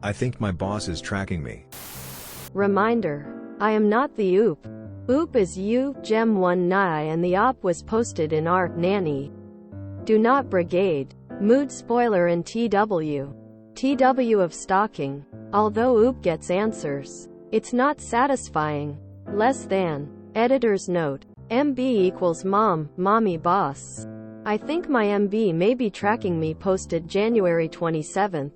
I think my boss is tracking me. Reminder. I am not the OOP. OOP is you, Gem 1 Nai, and the op was posted in our nanny. Do not brigade. Mood spoiler in TW. TW of stalking. Although OOP gets answers, it's not satisfying. Less than. Editor's note. MB equals mom, mommy boss. I think my MB may be tracking me. Posted January 27th.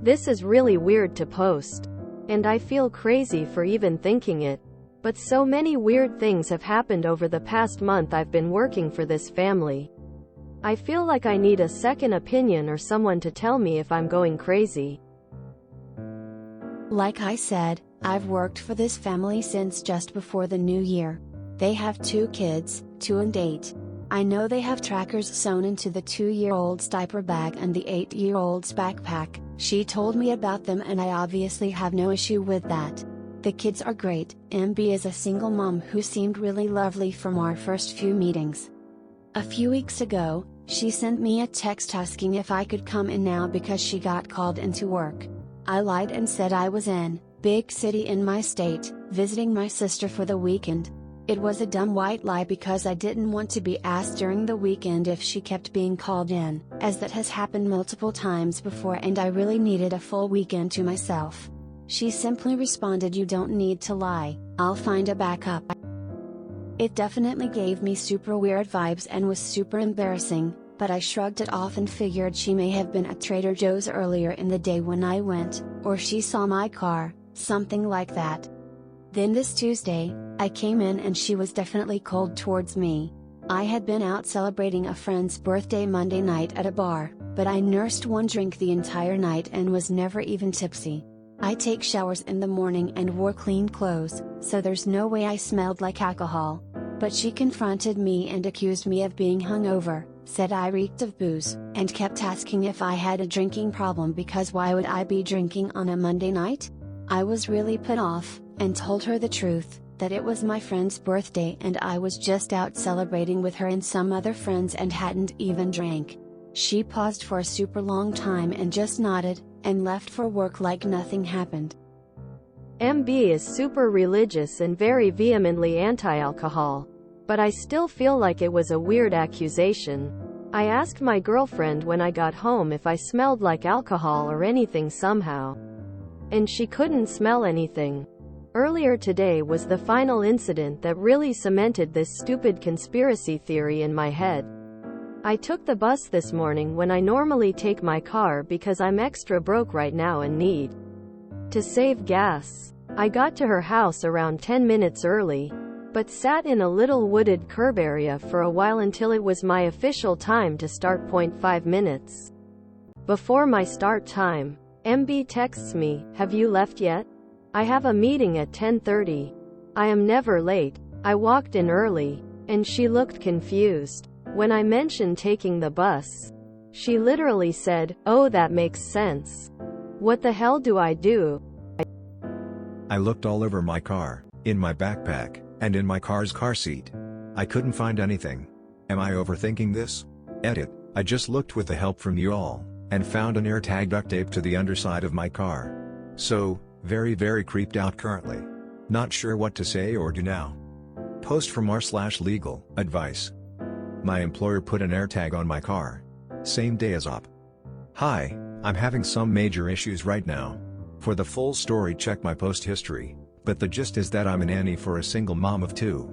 This is really weird to post. And I feel crazy for even thinking it. But so many weird things have happened over the past month I've been working for this family. I feel like I need a second opinion or someone to tell me if I'm going crazy. Like I said, I've worked for this family since just before the new year. They have 2 kids, 2 and 8. I know they have trackers sewn into the 2-year-old's diaper bag and the 8-year-old's backpack. She told me about them and I obviously have no issue with that. The kids are great. MB is a single mom who seemed really lovely from our first few meetings. A few weeks ago, she sent me a text asking if I could come in now because she got called into work. I lied and said I was in big city in my state, visiting my sister for the weekend. It was a dumb white lie because I didn't want to be asked during the weekend if she kept being called in, as that has happened multiple times before and I really needed a full weekend to myself. She simply responded, "You don't need to lie, I'll find a backup." It definitely gave me super weird vibes and was super embarrassing, but I shrugged it off and figured she may have been at Trader Joe's earlier in the day when I went, or she saw my car, something like that. Then this Tuesday, I came in and she was definitely cold towards me. I had been out celebrating a friend's birthday Monday night at a bar, but I nursed 1 drink the entire night and was never even tipsy. I take showers in the morning and wore clean clothes, so there's no way I smelled like alcohol. But she confronted me and accused me of being hungover, said I reeked of booze, and kept asking if I had a drinking problem because why would I be drinking on a Monday night? I was really put off, and told her the truth, that it was my friend's birthday and I was just out celebrating with her and some other friends and hadn't even drank. She paused for a super long time and just nodded, and left for work like nothing happened. MB is super religious and very vehemently anti-alcohol. But I still feel like it was a weird accusation. I asked my girlfriend when I got home if I smelled like alcohol or anything somehow. And she couldn't smell anything. Earlier today was the final incident that really cemented this stupid conspiracy theory in my head. I took the bus this morning when I normally take my car because I'm extra broke right now and need to save gas. I got to her house around 10 minutes early, but sat in a little wooded curb area for a while until it was my official time to start. 5 minutes before my start time, MB texts me, "Have you left yet? I have a meeting at 10:30. I am never late." I walked in early, and she looked confused. When I mentioned taking the bus, she literally said, "Oh, that makes sense. What the hell do I do?" I looked all over my car, in my backpack, and in my car's car seat. I couldn't find anything. Am I overthinking this? Edit. I just looked with the help from you all, and found an airtag duct tape to the underside of my car. So, very creeped out currently. Not sure what to say or do now. Post from r/legal advice. My employer put an AirTag on my car. Same day as op. Hi, I'm having some major issues right now. For the full story check my post history, but the gist is that I'm a nanny for a single mom of 2.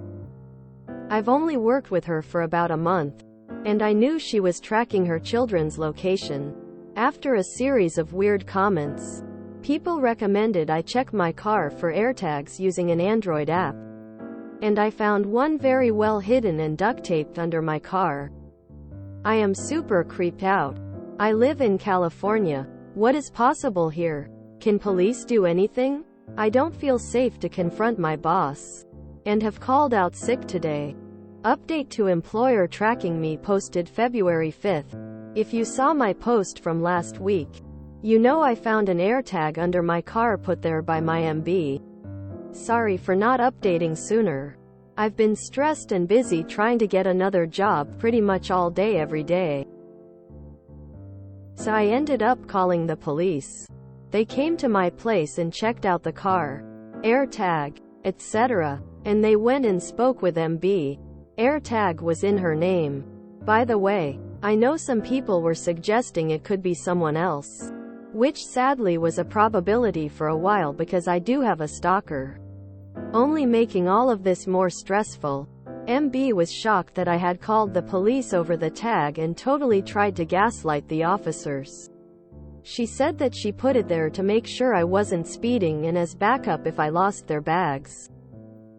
I've only worked with her for about a month, and I knew she was tracking her children's location. After a series of weird comments, people recommended I check my car for AirTags using an Android app. And I found one very well hidden and duct taped under my car. I am super creeped out. I live in California. What is possible here? Can police do anything? I don't feel safe to confront my boss, and have called out sick today. Update to employer tracking me posted February 5th. If you saw my post from last week, you know I found an AirTag under my car put there by my MB. Sorry for not updating sooner. I've been stressed and busy trying to get another job pretty much all day every day. So I ended up calling the police. They came to my place and checked out the car, airtag, etc. And they went and spoke with MB. Airtag was in her name. By the way, I know some people were suggesting it could be someone else, which sadly was a probability for a while because I do have a stalker. Only making all of this more stressful. MB was shocked that I had called the police over the tag and totally tried to gaslight the officers. She said that she put it there to make sure I wasn't speeding and as backup if I lost their bags.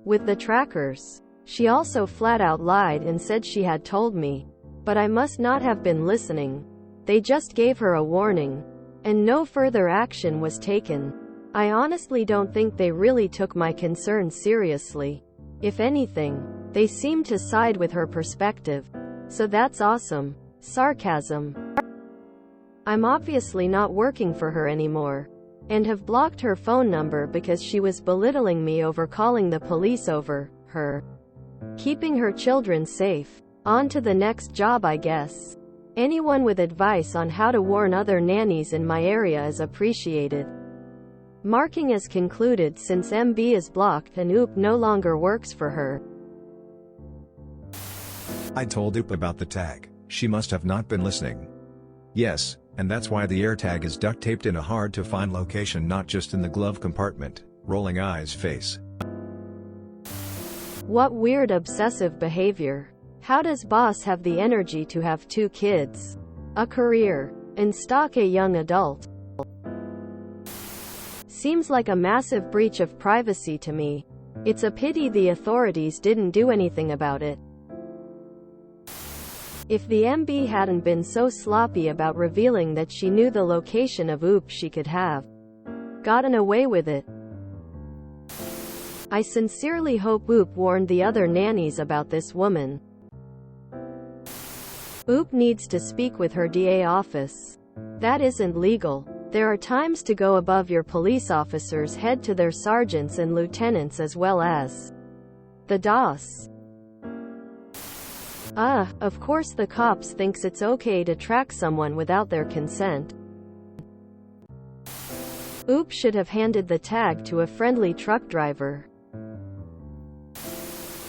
With the trackers, she also flat out lied and said she had told me. But I must not have been listening. They just gave her a warning, and no further action was taken. I honestly don't think they really took my concerns seriously. If anything, they seemed to side with her perspective. So that's awesome. Sarcasm. I'm obviously not working for her anymore, and have blocked her phone number because she was belittling me over calling the police over her. Keeping her children safe. On to the next job, I guess. Anyone with advice on how to warn other nannies in my area is appreciated. Marking as concluded since MB is blocked and OOP no longer works for her. I told OOP about the tag. She must have not been listening. Yes, and that's why the AirTag is duct taped in a hard to find location, not just in the glove compartment. Rolling eyes face. What weird obsessive behavior. How does boss have the energy to have 2 kids, a career, and stalk a young adult? Seems like a massive breach of privacy to me. It's a pity the authorities didn't do anything about it. If the MB hadn't been so sloppy about revealing that she knew the location of OOP, she could have gotten away with it. I sincerely hope OOP warned the other nannies about this woman. OOP needs to speak with her DA office. That isn't legal. There are times to go above your police officers' head to their sergeants and lieutenants as well as the DOS. Of course the cops thinks it's okay to track someone without their consent. OOP should have handed the tag to a friendly truck driver.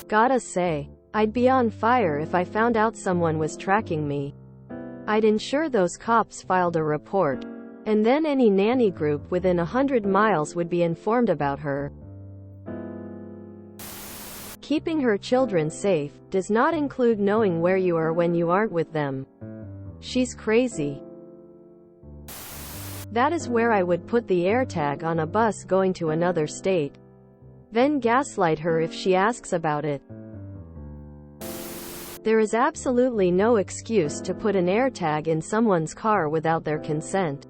Gotta say, I'd be on fire if I found out someone was tracking me. I'd ensure those cops filed a report, and then any nanny group within 100 miles would be informed about her. Keeping her children safe does not include knowing where you are when you aren't with them. She's crazy. That is where I would put the AirTag on a bus going to another state. Then gaslight her if she asks about it. There is absolutely no excuse to put an AirTag in someone's car without their consent.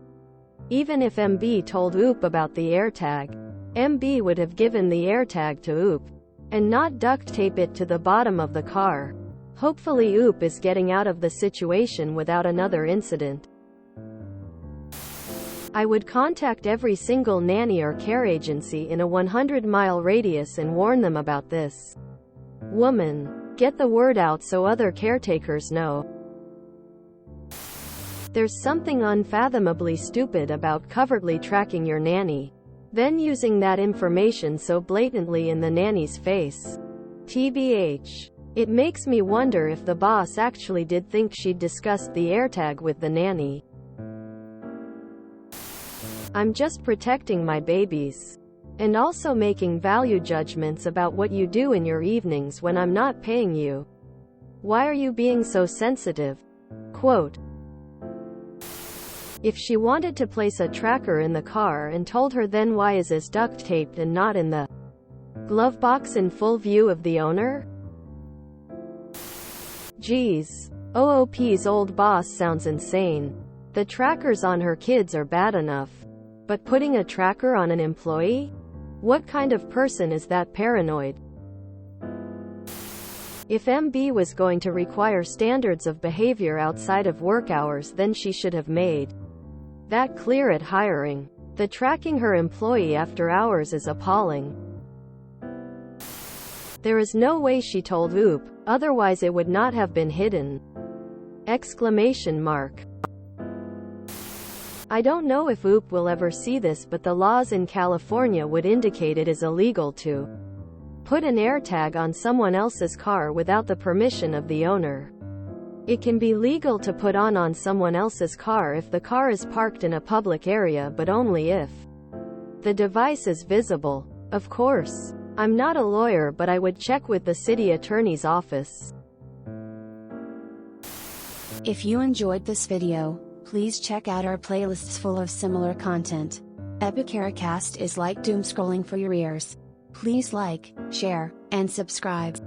Even if MB told OOP about the AirTag, MB would have given the AirTag to OOP, and not duct tape it to the bottom of the car. Hopefully OOP is getting out of the situation without another incident. I would contact every single nanny or care agency in a 100-mile radius and warn them about this woman. Get the word out so other caretakers know. There's something unfathomably stupid about covertly tracking your nanny, then using that information so blatantly in the nanny's face. TBH. It makes me wonder if the boss actually did think she'd discussed the AirTag with the nanny. I'm just protecting my babies. And also making value judgments about what you do in your evenings when I'm not paying you. Why are you being so sensitive? Quote. If she wanted to place a tracker in the car and told her, then why is this duct taped and not in the glove box in full view of the owner? Geez. OOP's old boss sounds insane. The trackers on her kids are bad enough. But putting a tracker on an employee? What kind of person is that paranoid? If MB was going to require standards of behavior outside of work hours, then she should have made that clear at hiring. The tracking her employee after hours is appalling. There is no way she told OOP, otherwise it would not have been hidden. Exclamation mark. I don't know if OOP will ever see this, but the laws in California would indicate it is illegal to put an AirTag on someone else's car without the permission of the owner. It can be legal to put on someone else's car if the car is parked in a public area, but only if the device is visible. Of course, I'm not a lawyer, but I would check with the city attorney's office. If you enjoyed this video, please check out our playlists full of similar content. Epicaricast is like doom scrolling for your ears. Please like, share, and subscribe.